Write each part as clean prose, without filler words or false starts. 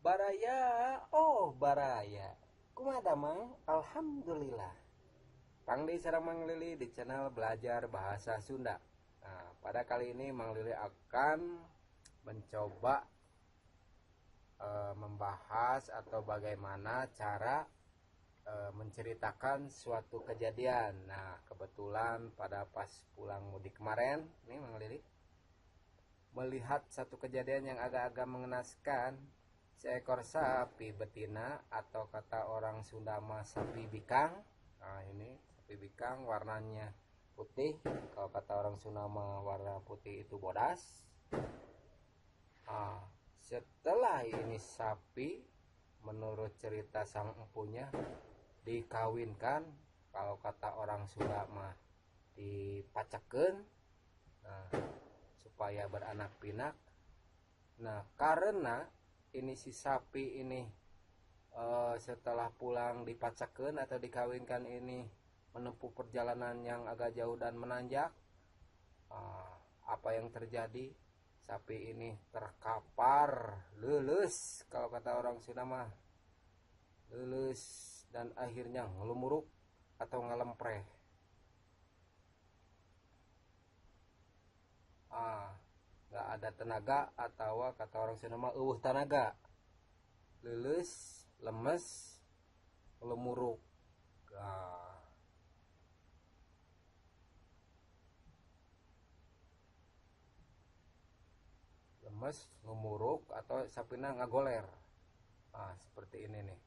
Baraya, oh Baraya. Kumaha mang? Alhamdulillah. Pangdi sareng Mang Lili di channel Belajar Bahasa Sunda. Nah, pada kali ini Mang Lili akan mencoba membahas atau bagaimana cara menceritakan suatu kejadian. Nah, kebetulan pada pas pulang mudik kemarin, nih Mang Lili melihat satu kejadian yang agak-agak mengenaskan. Seekor sapi betina atau kata orang Sunda mah sapi bikang. Nah, ini sapi bikang warnanya putih. Kalau kata orang Sunda mah warna putih itu bodas. Nah, setelah ini sapi menurut cerita sang empunya dikawinkan, kalau kata orang Sunda mah dipacakeun, nah, supaya beranak pinak. Nah, karena ini si sapi ini setelah pulang dipacakeun atau dikawinkan ini menempuh perjalanan yang agak jauh dan menanjak, apa yang terjadi? Sapi ini terkapar, lulus, kalau kata orang Sunda mah lulus, dan akhirnya ngelumuruk atau ngelempreh. Nggak ada tenaga, atau kata orang Sunda mah tenaga, lulus, lemes, ngelumuruk. Lemes, ngemuruk, atau sapina ngagoler. Seperti ini nih.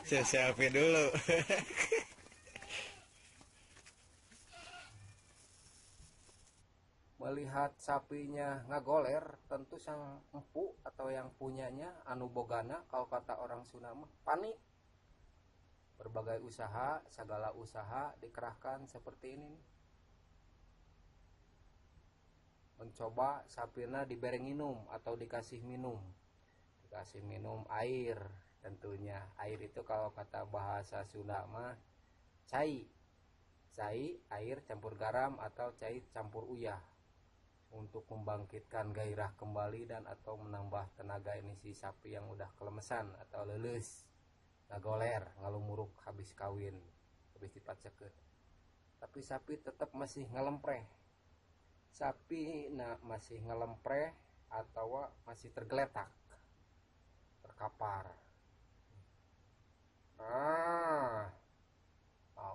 Siapin dulu. Melihat sapinya ngagoler, tentu sang empu atau yang punyanya anu bogana, kalau kata orang Sunda mah panik. Berbagai usaha, segala usaha dikerahkan seperti ini. Mencoba sapina diberi minum atau dikasih minum. Dikasih minum air tentunya. Air itu kalau kata bahasa Sunda mah cai. Cai, air campur garam atau cai campur uyah. Untuk membangkitkan gairah kembali dan atau menambah tenaga ini si sapi yang udah kelemesan atau leles, ngagoler, ngalumuruk habis kawin, habis dipacakeun. Tapi sapi tetap masih ngelempreh. Sapi masih ngelempreh atau masih tergeletak, terkapar.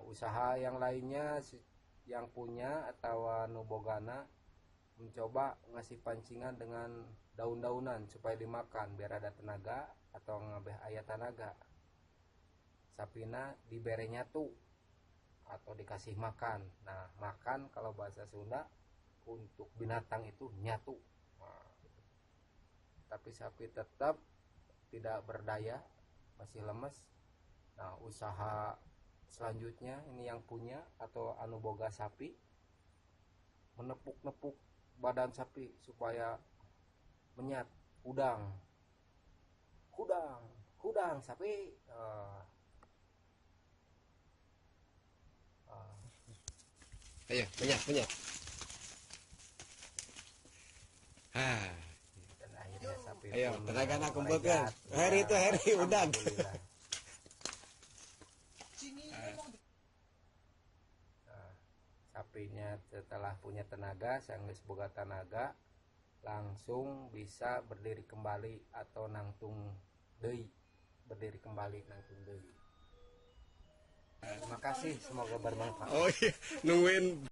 Usaha yang lainnya yang punya atau nubogana mencoba ngasih pancingan dengan daun-daunan supaya dimakan biar ada tenaga atau ngabeh ayat tenaga. Sapina dibere nyatu atau dikasih makan. Nah, makan kalau bahasa Sunda untuk binatang itu nyatu. Tapi sapi tetap tidak berdaya, masih lemes. Nah, usaha selanjutnya ini yang punya atau anu boga sapi menepuk-nepuk badan sapi supaya menyat, hudang, hudang sapi. Ayo, banyak. Dan akhirnya sapi Ayo, pun tenaga nak kumpulkan. meregat. Hari itu hari udang. Alhamdulillah. Sapinya setelah punya tenaga, sanggeus boga tenaga, langsung bisa berdiri kembali atau nangtung deui. Berdiri kembali nangtung deui. Terima kasih, semoga bermanfaat. Oh iya, nungguin